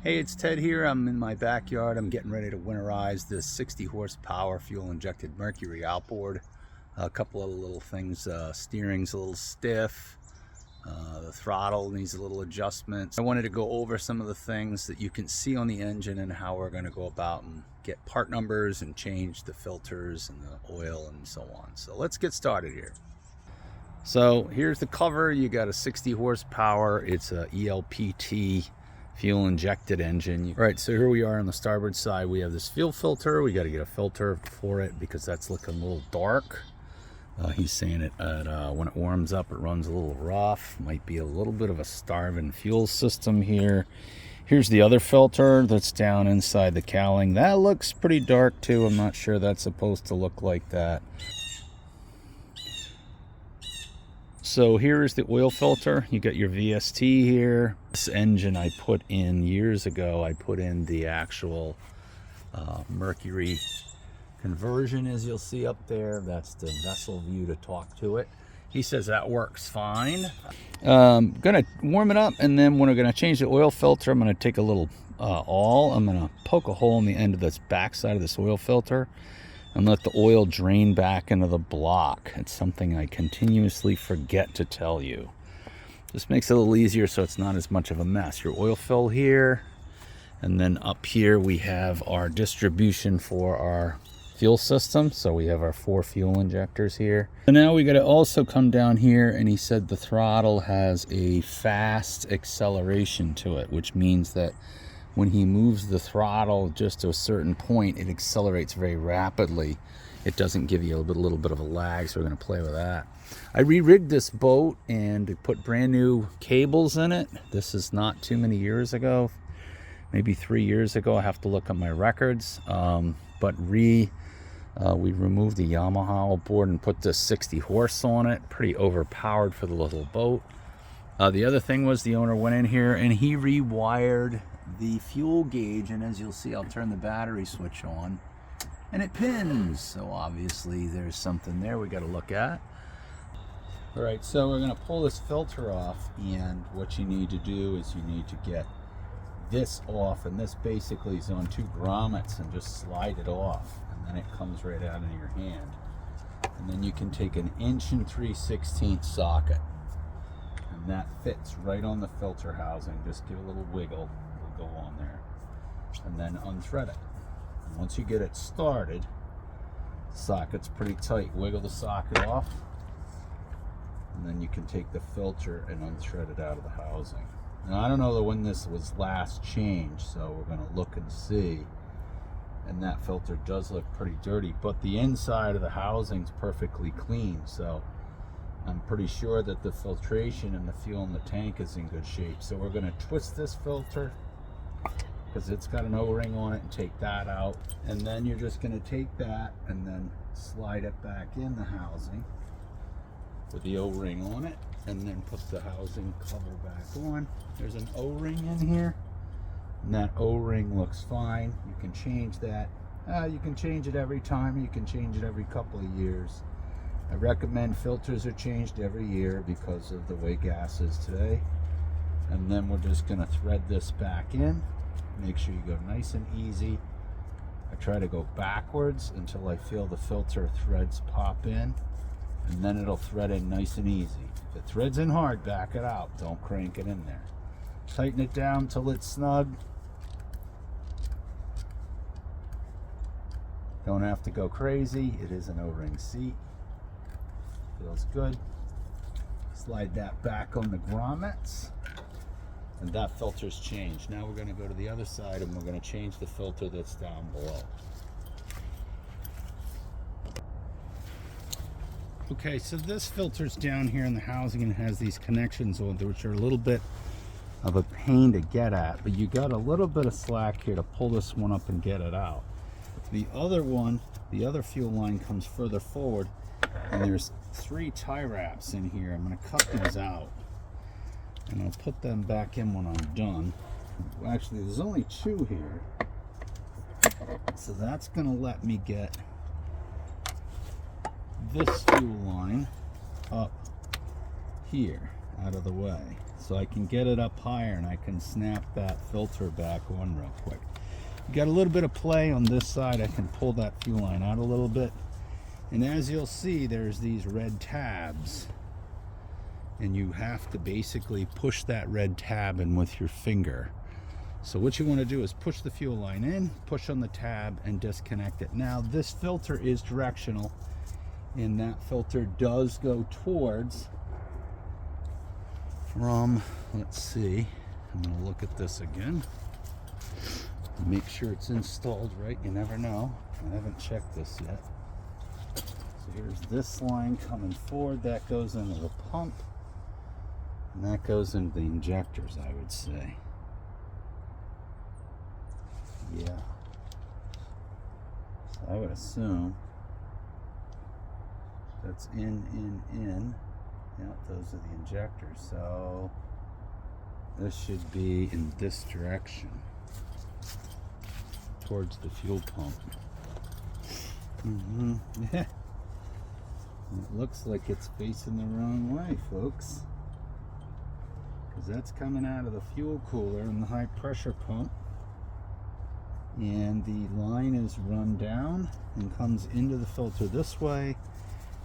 Hey, it's Ted here. I'm in my backyard. I'm getting ready to winterize this 60 horsepower fuel injected Mercury outboard. A couple of little things, steering's a little stiff, the throttle needs a little adjustment. I wanted to go over some of the things that you can see on the engine and how we're going to go about and get part numbers and change the filters and the oil and so on. So let's get started here. So here's the cover. You got a 60 horsepower. It's a ELPT fuel injected engine. All right, so here we are on the starboard side. We have this fuel filter. We got to get a filter for it because that's looking a little dark. He's saying it when it warms up, it runs a little rough. Might be a little bit of a starving fuel system here. Here's the other filter that's down inside the cowling. That looks pretty dark too. I'm not sure that's supposed to look like that. So here's the oil filter. You got your VST here. This engine I put in years ago. I put in the actual Mercury conversion, as you'll see up there. That's the vessel view to talk to it. He says that works fine. Gonna warm it up, and then when we're gonna change the oil filter, I'm gonna take a little I'm gonna poke a hole in the end of this back side of this oil filter and let the oil drain back into the block. It's something I continuously forget to tell you. This makes it a little easier so it's not as much of a mess. Your oil fill here, and then up here we have our distribution for our fuel system. So we have our 4 fuel injectors here. So now we got to also come down here, and he said the throttle has a fast acceleration to it, which means that when he moves the throttle just to a certain point, it accelerates very rapidly. It doesn't give you a little bit of a lag, so we're going to play with that. I re-rigged this boat and put brand new cables in it. This is not too many years ago, maybe 3 years ago. I have to look at my records. We removed the Yamaha board and put this 60 horse on it. Pretty overpowered for the little boat. The other thing was the owner went in here and he rewired the fuel gauge, and as you'll see, I'll turn the battery switch on and it pins. So obviously there's something there we got to look at. All right, so we're going to pull this filter off, and what you need to do is you need to get this off, and this basically is on 2 grommets, and just slide it off, and then it comes right out of your hand. And then you can take an 1 3/16" socket, and that fits right on the filter housing. Just give a little wiggle, it'll go on there, and then unthread it. And once you get it started, the socket's pretty tight. Wiggle the socket off, and then you can take the filter and unthread it out of the housing. Now I don't know when this was last changed, so we're going to look and see. And that filter does look pretty dirty, but the inside of the housing's perfectly clean, so I'm pretty sure that the filtration and the fuel in the tank is in good shape. So we're going to twist this filter because it's got an O-ring on it, and take that out. And then you're just going to take that and then slide it back in the housing with the O-ring on it, and then put the housing cover back on. There's an O-ring in here, and that O-ring looks fine. You can change that. You can change it every time. You can change it every couple of years. I recommend filters are changed every year because of the way gas is today. And then we're just going to thread this back in. Make sure you go nice and easy. I try to go backwards until I feel the filter threads pop in, and then it'll thread in nice and easy. If it threads in hard, back it out. Don't crank it in there. Tighten it down till it's snug. Don't have to go crazy. It is an O-ring seat. Feels good. Slide that back on the grommets, and that filter's changed. Now we're going to go to the other side, and we're going to change the filter that's down below. Okay, so this filter's down here in the housing and has these connections on, which are a little bit of a pain to get at, but you got a little bit of slack here to pull this one up and get it out. The other one, the other fuel line, comes further forward, and there's 3 tie wraps in here. I'm going to cut these out, and I'll put them back in when I'm done. Actually, there's only 2 here, so that's going to let me get this fuel line up here out of the way. so I can get it up higher and I can snap that filter back on real quick. You got a little bit of play on this side. I can pull that fuel line out a little bit, and as you'll see, there's these red tabs, and you have to basically push that red tab in with your finger. So what you want to do is push the fuel line in, push on the tab, and disconnect it. Now this filter is directional, and that filter does go towards from, let's see, I'm going to look at this again, make sure it's installed right. You never know. I haven't checked this yet. So here's this line coming forward, that goes into the pump, and that goes into the injectors, I would say. Yeah. So I would assume that's in. Yep, those are the injectors. So this should be in this direction, towards the fuel pump. Yeah. It looks like it's facing the wrong way, folks, because that's coming out of the fuel cooler and the high pressure pump, and the line is run down and comes into the filter this way.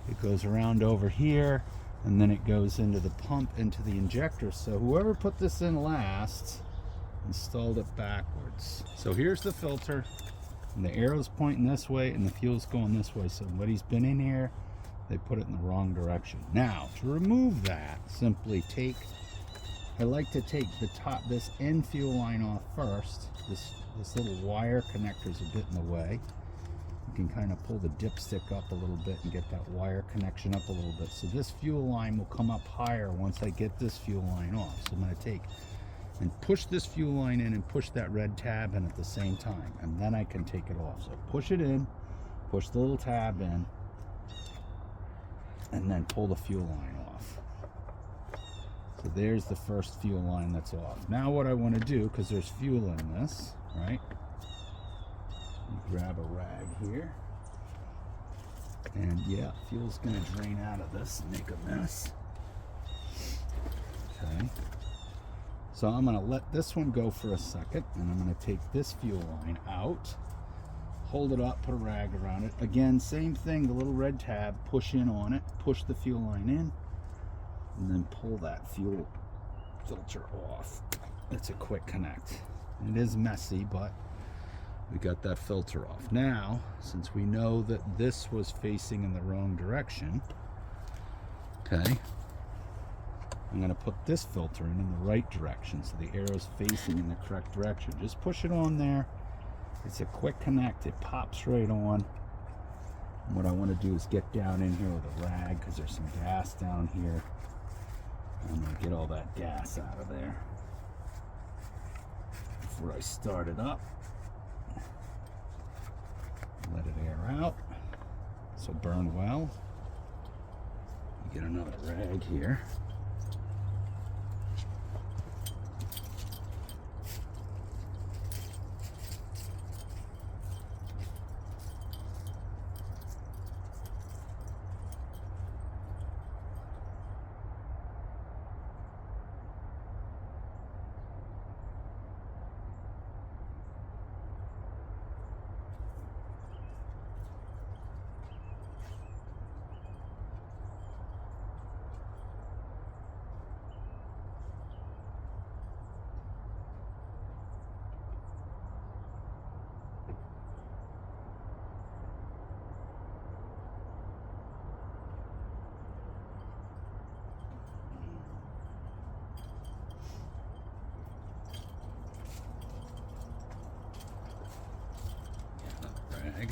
It goes around over here, and then it goes into the pump, into the injector. So whoever put this in last installed it backwards. So here's the filter, and the arrow's pointing this way and the fuel's going this way. Somebody's been in here, they put it in the wrong direction. Now to remove that, simply I like to take the top, this end fuel line off first. This little wire connector is a bit in the way. You can kind of pull the dipstick up a little bit and get that wire connection up a little bit. So this fuel line will come up higher once I get this fuel line off. So I'm going to take and push this fuel line in and push that red tab in at the same time, and then I can take it off. So push it in, push the little tab in, and then pull the fuel line off. So there's the first fuel line that's off. Now what I want to do, because there's fuel in this, right? Grab a rag here, and yeah, fuel's going to drain out of this and make a mess. Okay, so I'm going to let this one go for a second, and I'm going to take this fuel line out, hold it up, put a rag around it. Again, same thing, the little red tab, push in on it, push the fuel line in, and then pull that fuel filter off. It's a quick connect. It is messy, but we got that filter off. Now, since we know that this was facing in the wrong direction, okay, I'm going to put this filter in the right direction, so the arrow's facing in the correct direction. Just push it on there. It's a quick connect. It pops right on. And what I want to do is get down in here with a rag, because there's some gas down here. I'm going to get all that gas out of there before I start it up. Let it air out, so burn well. Get another rag here. Rag.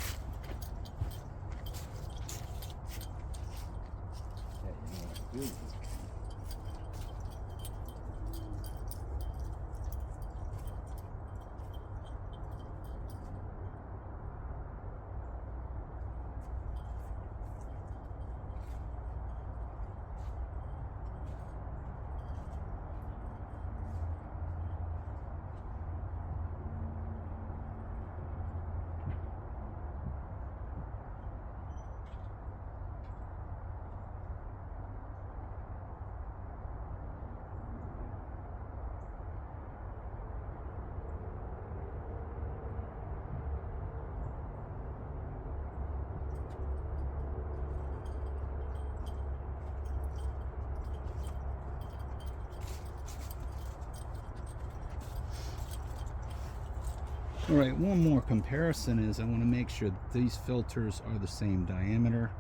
Yeah, you know what to do. All right, one more comparison is I want to make sure that these filters are the same diameter,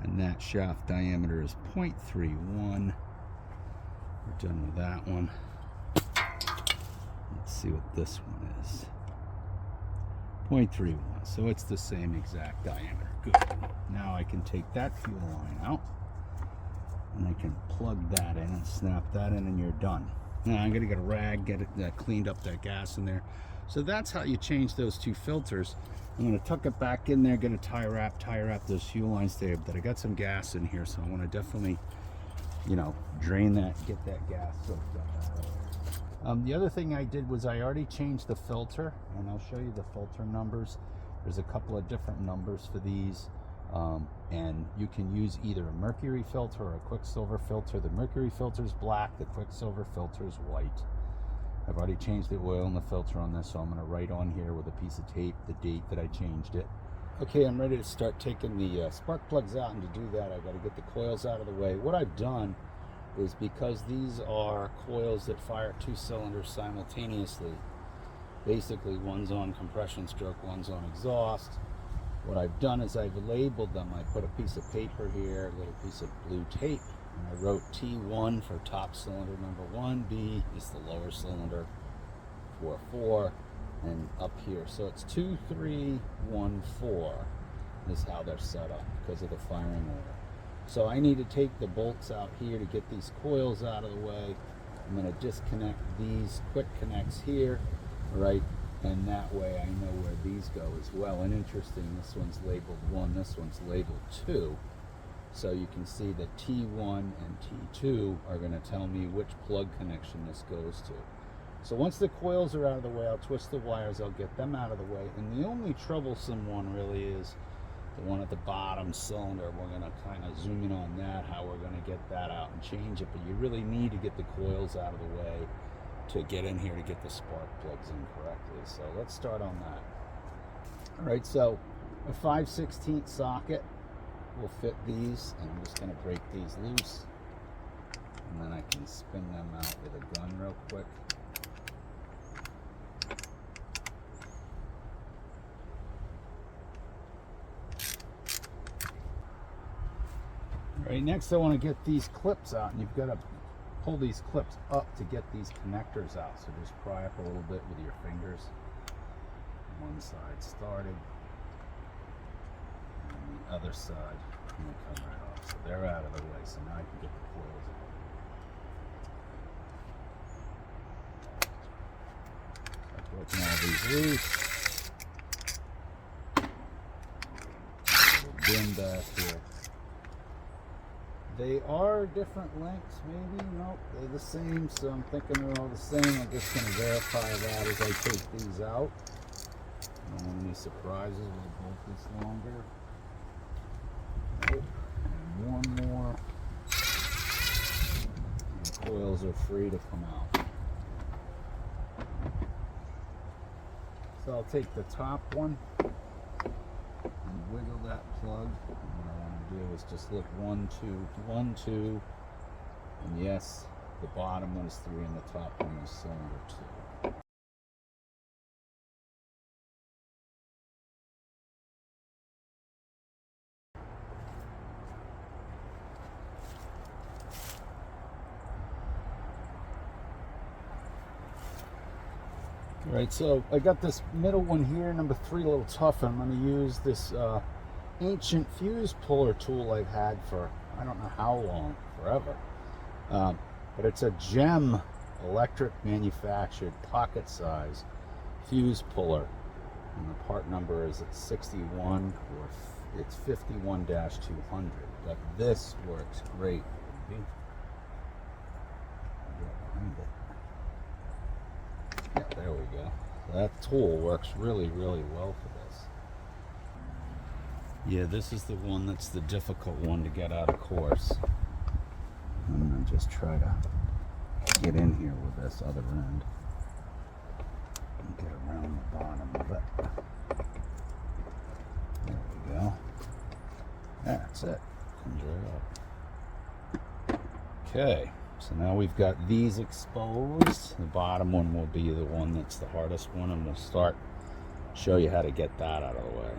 and that shaft diameter is 0.31. We're done with that one. Let's see what this one is. 0.31, so it's the same exact diameter. Good. Now I can take that fuel line out, and I can plug that in and snap that in, and you're done. Now I'm gonna get a rag, get it cleaned up, that gas in there. So that's how you change those two filters. I'm gonna tuck it back in there, get a tie wrap those fuel lines there. But I got some gas in here, so I want to definitely, you know, drain that, get that gas soaked up out of there. The other thing I did was I already changed the filter, and I'll show you the filter numbers. There's a couple of different numbers for these, and you can use either a Mercury filter or a Quicksilver filter. The Mercury filter is black, the Quicksilver filter is white. I've already changed the oil and the filter on this, so I'm going to write on here with a piece of tape the date that I changed it. Okay, I'm ready to start taking the spark plugs out, and to do that I've got to get the coils out of the way. What I've done is, because these are coils that fire 2 cylinders simultaneously, basically one's on compression stroke, one's on exhaust, what I've done is I've labeled them. I put a piece of paper here, a little piece of blue tape, and I wrote T1 for top cylinder number 1, B is the lower cylinder for 4, and up here. So it's 2, 3, 1, 4 is how they're set up because of the firing order. So I need to take the bolts out here to get these coils out of the way. I'm going to disconnect these quick connects here, right? And that way I know where these go as well. And interesting, this one's labeled 1, this one's labeled 2. So you can see that T1 and T2 are going to tell me which plug connection this goes to. So once the coils are out of the way, I'll twist the wires, I'll get them out of the way. And the only troublesome one really is the one at the bottom cylinder. We're going to kind of zoom in on that, how we're going to get that out and change it. But you really need to get the coils out of the way to get in here to get the spark plugs in correctly. So let's start on that. All right, so a 5/16 socket will fit these, and I'm just going to break these loose, and then I can spin them out with a gun real quick. All right, next I want to get these clips out, and you've got to pull these clips up to get these connectors out. So just pry up a little bit with your fingers. One side started, and the other side will come right off. So they're out of the way, so now I can get the coils out. I've broken all these loose. A little bin back here. They are different lengths, maybe. Nope, they're the same, so I'm thinking they're all the same. I'm just going to verify that as I take these out. Don't want any surprises with both this longer. Nope. And one more. And the coils are free to come out. So I'll take the top one and wiggle that plug. What I want to do is just look 1, 2, 1, 2, and yes, the bottom one is 3 and the top one is cylinder 2. All right, so I got this middle one here, number 3, a little tough. I'm going to use this ancient fuse puller tool I've had for I don't know how long, forever. But it's a GEM electric manufactured pocket size fuse puller. And the part number is at 61, or it's 51-200. But this works great. Get behind it. Yeah, there we go. That tool works really, really well for this. Yeah, this is the one that's the difficult one to get out of course. I'm going to just try to get in here with this other end and get around the bottom of it. There we go. That's it. Comes right up. Okay. So now we've got these exposed. The bottom one will be the one that's the hardest one, and we'll start show you how to get that out of the way.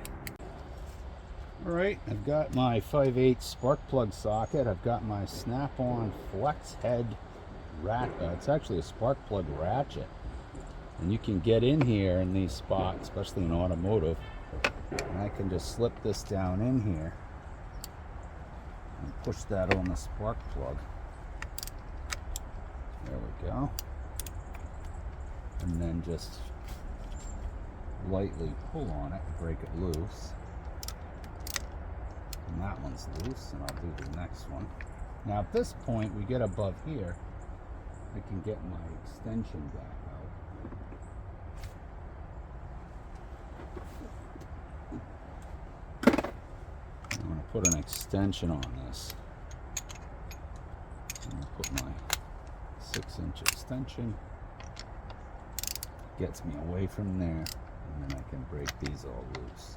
Alright, I've got my 5/8 spark plug socket. I've got my snap-on flex head it's actually a spark plug ratchet. And you can get in here in these spots, especially in automotive. And I can just slip this down in here and push that on the spark plug. There we go. And then just lightly pull on it and break it loose. And that one's loose, and I'll do the next one. Now at this point we get above here, I can get my extension back out. I'm going to put an extension on this. I'm going to put my 6-inch extension. Gets me away from there, and then I can break these all loose.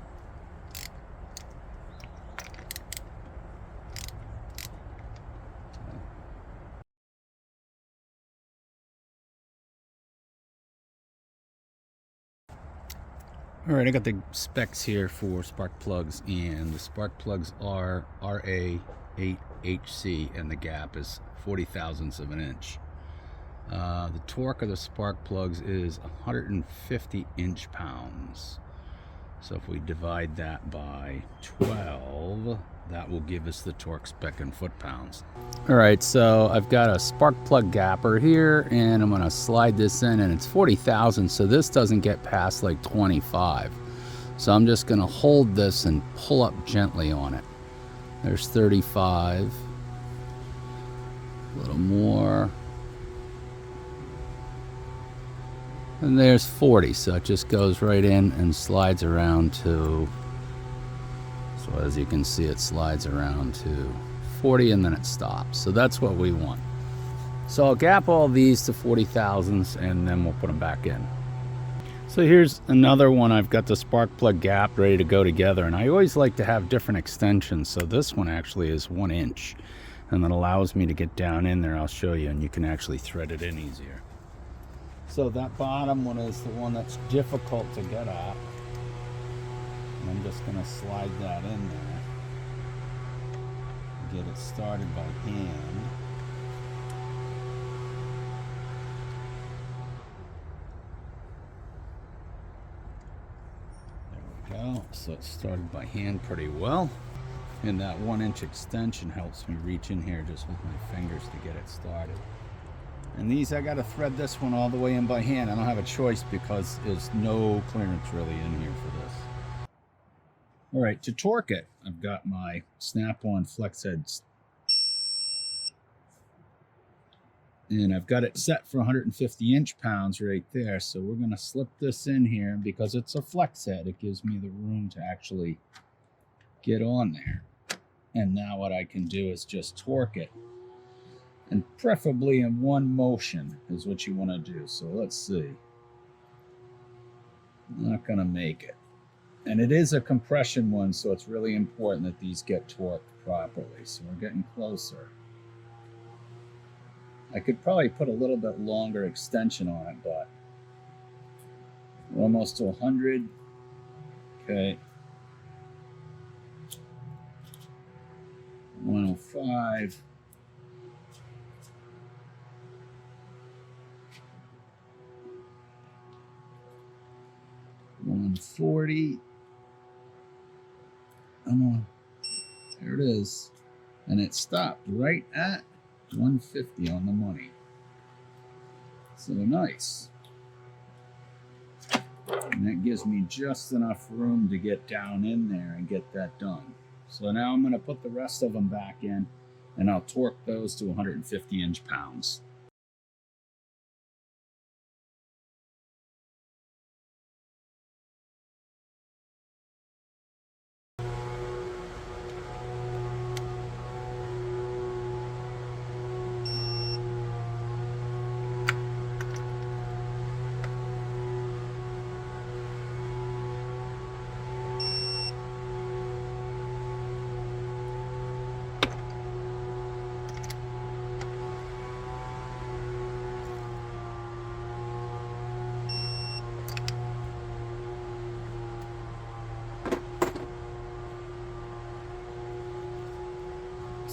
Alright, I got the specs here for spark plugs, and the spark plugs are RA8HC, and the gap is 40 thousandths of an inch. The torque of the spark plugs is 150 inch-pounds. So if we divide that by 12, that will give us the torque spec in foot-pounds. Alright, so I've got a spark plug gapper here, and I'm going to slide this in, and it's 40 thousandths, so this doesn't get past like 25. So I'm just going to hold this and pull up gently on it. There's 35. A little more. And there's 40, so it just goes right in and slides around to, so as you can see, it slides around to 40 and then it stops. So that's what we want. So I'll gap all these to 40 thousandths and then we'll put them back in. So here's another one. I've got the spark plug gap ready to go together, and I always like to have different extensions. So this one actually is 1 inch, and that allows me to get down in there. I'll show you, and you can actually thread it in easier. So that bottom one is the one that's difficult to get at. And I'm just going to slide that in there. Get it started by hand. There we go. So it started by hand pretty well. And that 1 inch extension helps me reach in here just with my fingers to get it started. And these, I got to thread this one all the way in by hand. I don't have a choice because there's no clearance really in here for this. All right, to torque it, I've got my snap-on flex heads. And I've got it set for 150 inch-pounds right there. So we're going to slip this in here, because it's a flex head. It gives me the room to actually get on there. And now what I can do is just torque it. And preferably in one motion is what you want to do. So let's see. I'm not going to make it. And it is a compression one, so it's really important that these get torqued properly. So we're getting closer. I could probably put a little bit longer extension on it, but we're almost to 100. Okay. 105. 140. Come on. There it is. And it stopped right at 150 on the money. So nice. And that gives me just enough room to get down in there and get that done. So now I'm going to put the rest of them back in, and I'll torque those to 150 inch-pounds.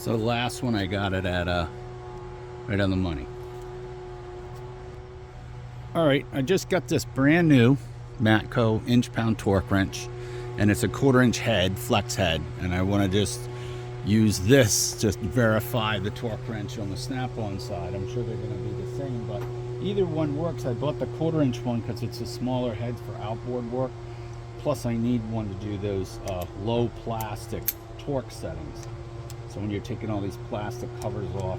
So the last one I got it at right on the money. All right, I just got this brand new Matco inch-pound torque wrench, and it's a 1/4-inch head, flex head, and I want to just use this to verify the torque wrench on the snap-on side. I'm sure they're going to be the same, but either one works. I bought the 1/4-inch one because it's a smaller head for outboard work. Plus, I need one to do those low plastic torque settings. So when you're taking all these plastic covers off,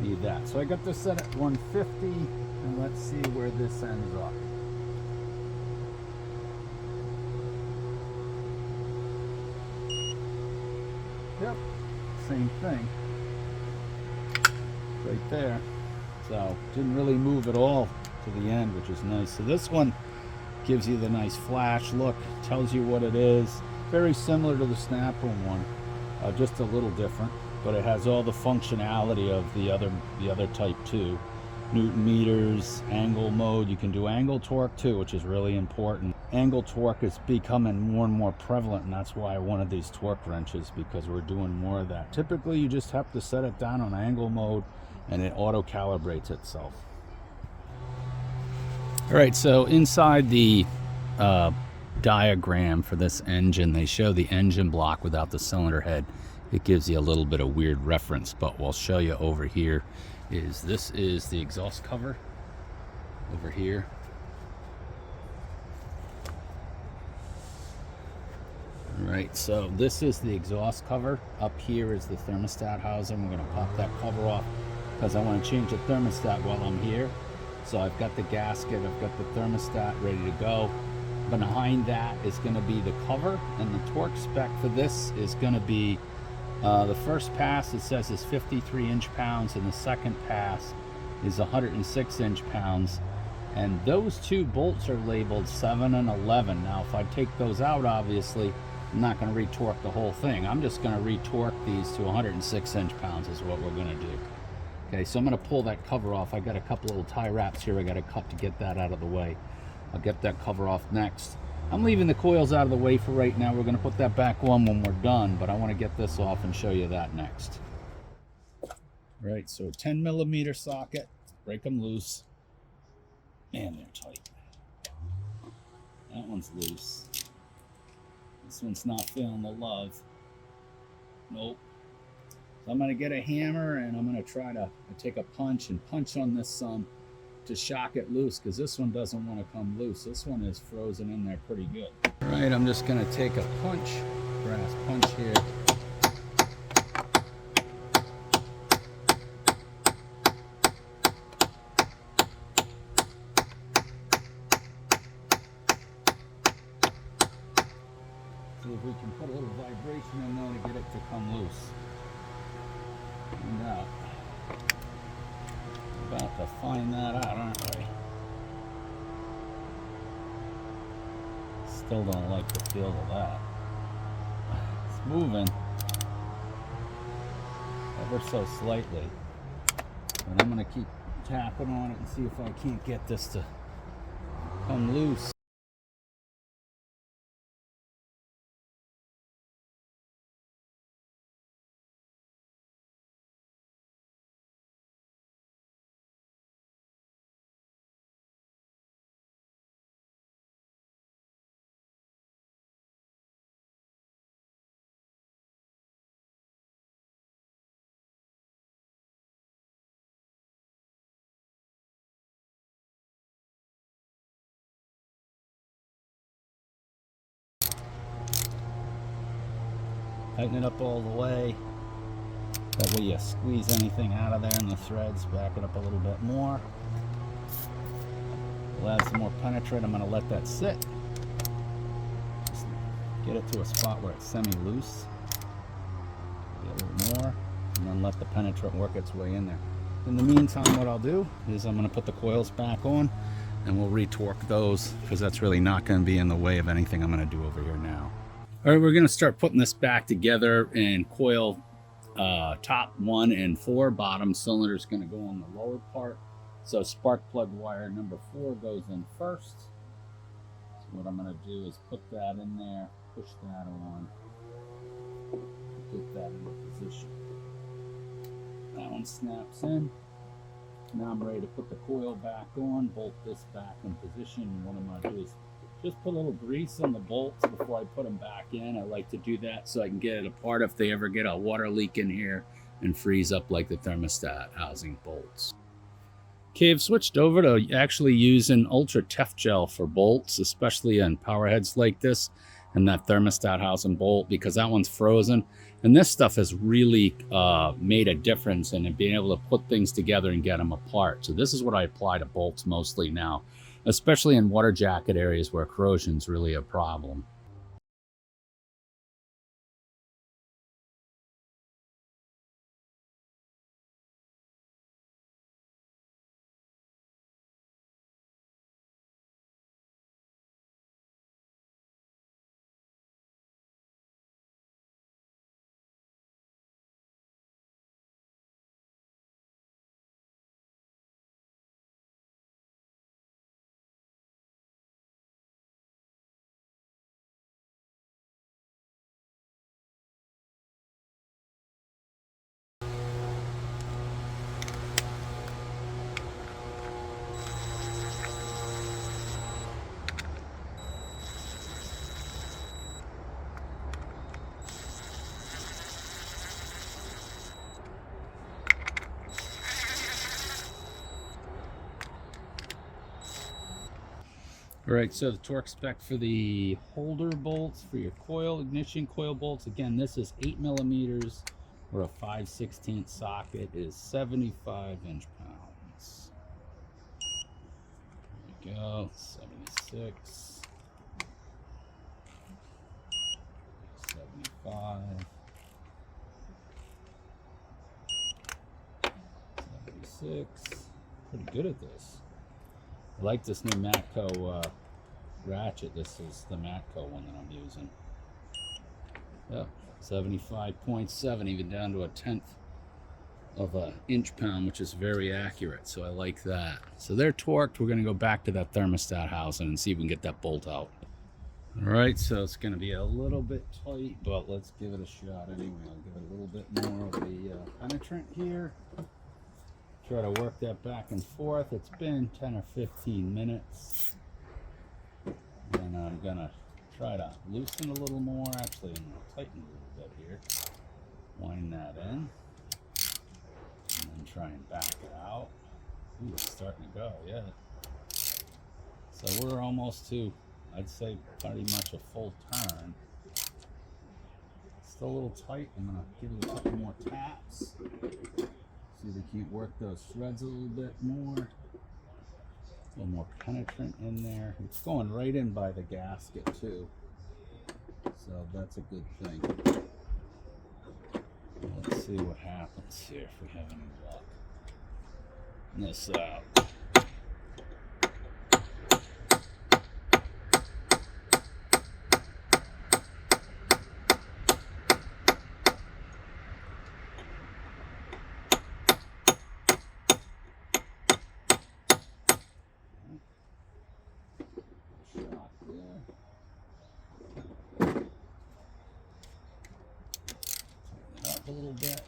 need that. So I got this set at 150, and let's see where this ends up. Yep, same thing. Right there. So didn't really move at all to the end, which is nice. So this one gives you the nice flash look, tells you what it is. Very similar to the snap-on one, just a little different, but it has all the functionality of the other type 2. Newton meters, angle mode. You can do angle torque too, which is really important. Angle torque is becoming more and more prevalent, and that's why I wanted these torque wrenches, because we're doing more of that. Typically, you just have to set it down on angle mode, and it auto calibrates itself. All right, so inside the diagram for this engine, they show the engine block without the cylinder head. It gives you a little bit of weird reference, but we'll show you over here. This is the exhaust cover over here. All right, so this is the exhaust cover. Up here is the thermostat housing. We're going to pop that cover off because I want to change the thermostat while I'm here. So I've got the gasket, I've got the thermostat ready to go. Behind that is going to be the cover, and the torque spec for this is going to be the first pass, it says, is 53 inch-pounds, and the second pass is 106 inch-pounds. And those two bolts are labeled 7 and 11. Now, if I take those out, obviously, I'm not going to retorque the whole thing. I'm just going to retorque these to 106 inch-pounds is what we're going to do. Okay, so I'm going to pull that cover off. I got a couple little tie wraps here I got to cut to get that out of the way. I'll get that cover off next. I'm leaving the coils out of the way for right now. We're going to put that back on when we're done, but I want to get this off and show you that next. Right, so 10mm socket, break them loose, and they're tight. That one's loose. This one's not feeling the love. Nope. So I'm going to get a hammer, and I'm going to try to take a punch and punch on this some to shock it loose, because this one doesn't want to come loose. This one is frozen in there pretty good. All right, I'm just going to take a punch, brass punch here. See if we can put a little vibration in there to get it to come loose. And out. About to find that out, aren't we? Still don't like the feel of that. It's moving ever so slightly, but I'm going to keep tapping on it and see if I can't get this to come loose. Tighten it up all the way. That way you squeeze anything out of there in the threads. Back it up a little bit more. We'll add some more penetrate. I'm going to let that sit. Just get it to a spot where it's semi-loose. Get a little more. And then let the penetrate work its way in there. In the meantime, what I'll do is I'm going to put the coils back on, and we'll retorque those, because that's really not going to be in the way of anything I'm going to do over here now. All right, we're going to start putting this back together, and coil top 1 and 4, bottom cylinder is going to go on the lower part. So spark plug wire number 4 goes in first. So what I'm going to do is put that in there, push that on. get that into position. That one snaps in. Now I'm ready to put the coil back on, bolt this back in position. And what I'm gonna do is just put a little grease on the bolts before I put them back in. I like to do that so I can get it apart if they ever get a water leak in here and freeze up like the thermostat housing bolts. Okay, I've switched over to actually using Ultra Tef Gel for bolts, especially on power heads like this and that thermostat housing bolt, because that one's frozen. And this stuff has really made a difference in being able to put things together and get them apart. So this is what I apply to bolts mostly now, especially in water jacket areas where corrosion is really a problem. All right, so the torque spec for the holder bolts for your coil, ignition coil bolts, again, this is 8 millimeters or a 5/16 socket, is 75 inch-pounds. There we go, 76, 75, 76. Pretty good at this. I like this new Matco ratchet. This is the Matco one that I'm using. Yep, 75.7, even down to a 1/10 of an inch-pound, which is very accurate. So I like that. So they're torqued. We're going to go back to that thermostat housing and see if we can get that bolt out. All right, so it's going to be a little bit tight, but let's give it a shot anyway. I'll give it a little bit more of the penetrant here. Try to work that back and forth. It's been 10 or 15 minutes. And I'm gonna try to loosen a little more. Actually, I'm gonna tighten a little bit here. Wind that in. And then try and back it out. Ooh, it's starting to go, yeah. So we're almost to, I'd say, pretty much a full turn. Still a little tight. I'm gonna give it a couple more taps. See if we can't work those threads a little bit more. A little more penetrant in there. It's going right in by the gasket too. So that's a good thing. Let's see what happens here if we have any luck. This out. A little bit.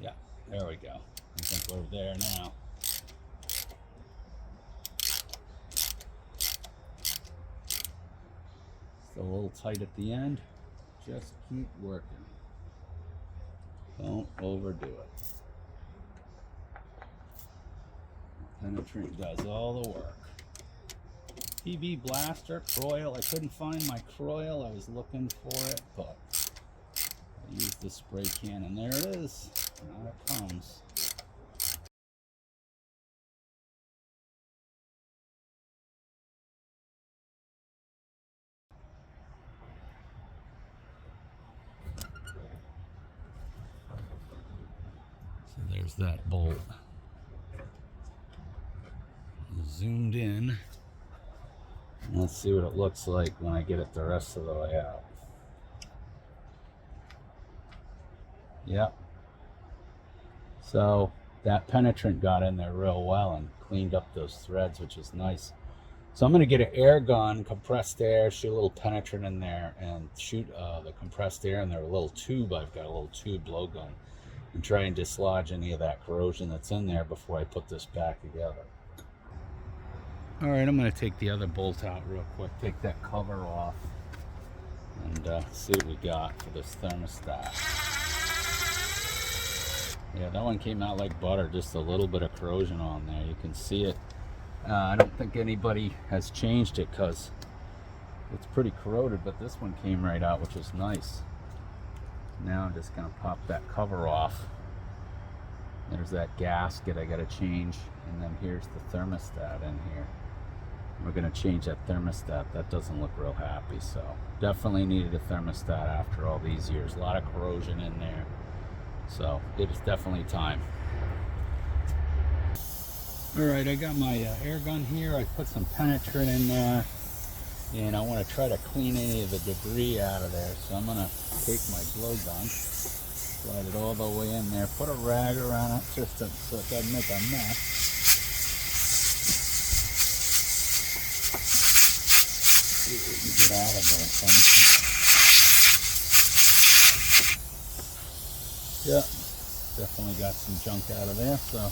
Yeah, there we go. I think we're there now. Still a little tight at the end. Just keep working. Don't overdo it. Penetrant does all the work. PB blaster, Coil. I couldn't find my Coil. I was looking for it, but I used the spray can, and there it is. Now it comes. So there's that bolt. Zoomed in. Let's see what it looks like when I get it the rest of the way out. Yep. So that penetrant got in there real well and cleaned up those threads, which is nice. So I'm going to get an air gun, compressed air, shoot a little penetrant in there, and shoot the compressed air in there. A little tube, I've got a little tube blowgun, and try and dislodge any of that corrosion that's in there before I put this back together. All right, I'm going to take the other bolt out real quick, take that cover off, and see what we got for this thermostat. Yeah, that one came out like butter, just a little bit of corrosion on there. You can see it. I don't think anybody has changed it because it's pretty corroded, but this one came right out, which is nice. Now I'm just going to pop that cover off. There's that gasket I got to change, and then here's the thermostat in here. We're going to change that thermostat. That doesn't look real happy, so definitely needed a thermostat after all these years. A lot of corrosion in there, so it is definitely time. All right, I got my air gun here. I put some penetrant in there, and I want to try to clean any of the debris out of there. So I'm going to take my blowgun, slide it all the way in there, put a rag around it just so it doesn't make a mess. See what we can get out of there. Yeah, definitely got some junk out of there. So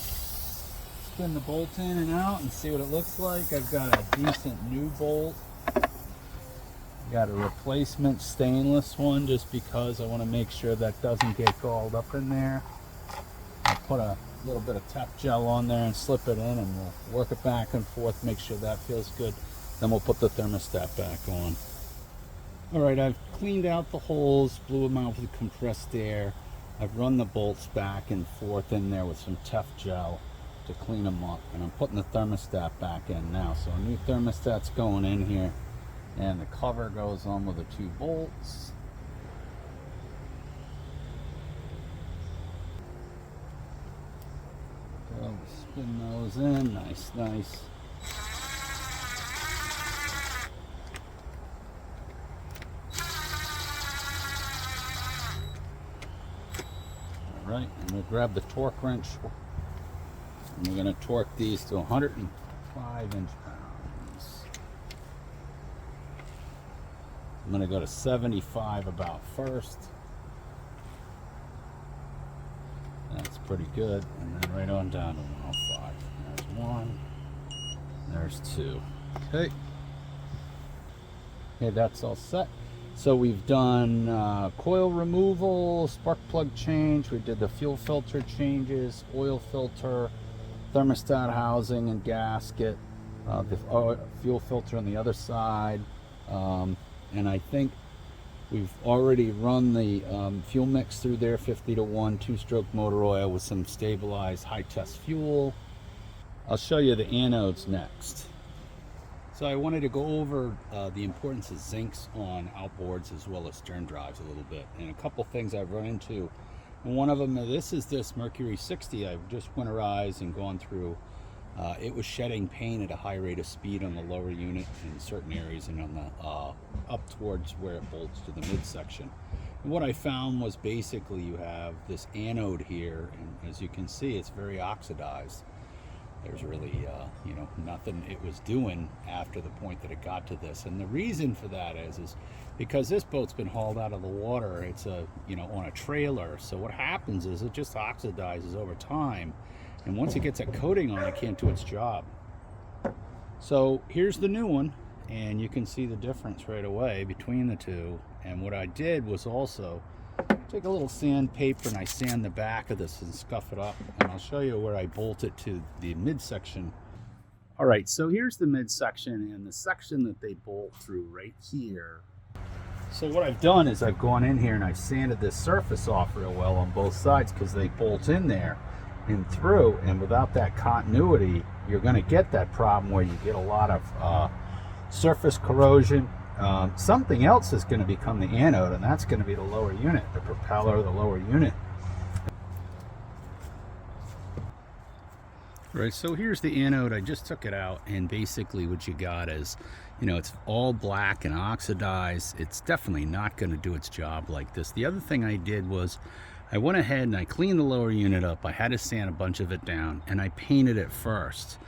spin the bolt in and out and see what it looks like. I've got a decent new bolt. Got a replacement stainless one just because I want to make sure that doesn't get galled up in there. I'll put a little bit of tap gel on there and slip it in, and we'll work it back and forth, make sure that feels good. Then we'll put the thermostat back on. All right, I've cleaned out the holes, blew them out with compressed air. I've run the bolts back and forth in there with some Tef gel to clean them up, and I'm putting the thermostat back in now. So a new thermostat's going in here, and the cover goes on with the two bolts. So spin those in, nice. All right, and we'll grab the torque wrench. And we're going to torque these to 105 inch-pounds. I'm going to go to 75 about first. That's pretty good. And then right on down to 105. There's one. There's two. Okay. Okay, that's all set. So we've done coil removal, spark plug change. We did the fuel filter changes, oil filter, thermostat housing and gasket, the fuel filter on the other side, and I think we've already run the fuel mix through there, 50-to-1 two-stroke motor oil with some stabilized high test fuel. I'll show you the anodes next. So I wanted to go over the importance of zincs on outboards as well as stern drives a little bit, and a couple things I've run into. And one of them, this is this Mercury 60 I've just winterized and gone through. It was shedding paint at a high rate of speed on the lower unit in certain areas, and on the up towards where it bolts to the midsection. And what I found was basically you have this anode here, and as you can see, it's very oxidized. There's really nothing it was doing after the point that it got to this. And the reason for that is because this boat's been hauled out of the water. It's on a trailer, so what happens is it just oxidizes over time, and once it gets a coating on it, can't do its job. So here's the new one, and you can see the difference right away between the two. And what I did was also take a little sandpaper and I sand the back of this and scuff it up, and I'll show you where I bolt it to the midsection. All right, so here's the midsection and the section that they bolt through right here. So what I've done is I've gone in here and I've sanded this surface off real well on both sides, because they bolt in there and through, and without that continuity, you're going to get that problem where you get a lot of surface corrosion. Something else is going to become the anode, and that's going to be the lower unit, the propeller, the lower unit. Right, so here's the anode. I just took it out, and basically what you got is, it's all black and oxidized. It's definitely not going to do its job like this. The other thing I did was I went ahead and I cleaned the lower unit up. I had to sand a bunch of it down, and I painted it first.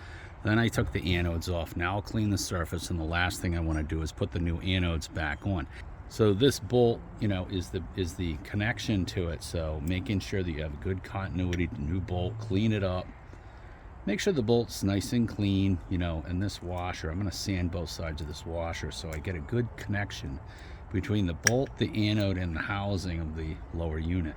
Then I took the anodes off. Now I'll clean the surface, and the last thing I want to do is put the new anodes back on. So this bolt, you know, is the connection to it. So making sure that you have good continuity, the new bolt, clean it up. Make sure the bolt's nice and clean, you know, and this washer, I'm going to sand both sides of this washer so I get a good connection between the bolt, the anode, and the housing of the lower unit.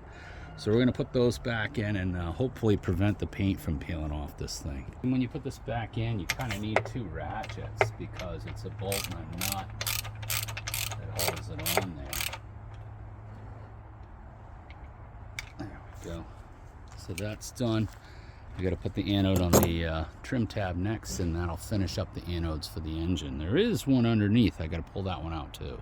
So we're going to put those back in and hopefully prevent the paint from peeling off this thing. And when you put this back in, you kind of need 2 ratchets because it's a bolt and a nut that holds it on there. There we go. So that's done. I got to put the anode on the trim tab next, and that'll finish up the anodes for the engine. There is one underneath. I got to pull that one out too.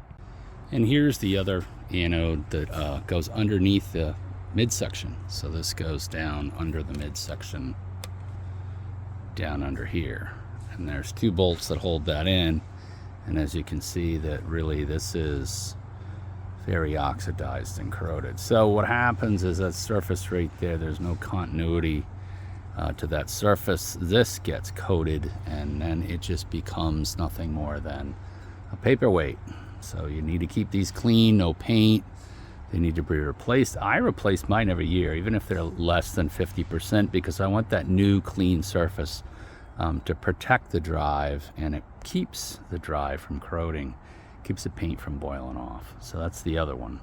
And here's the other anode that goes underneath the midsection. So this goes down under the midsection, down under here. And there's 2 bolts that hold that in. And as you can see, that really this is very oxidized and corroded. So what happens is that surface right there, there's no continuity to that surface. This gets coated, and then it just becomes nothing more than a paperweight. So you need to keep these clean, no paint. They need to be replaced. I replace mine every year, even if they're less than 50%, because I want that new clean surface to protect the drive, and it keeps the drive from corroding, keeps the paint from boiling off. So that's the other one.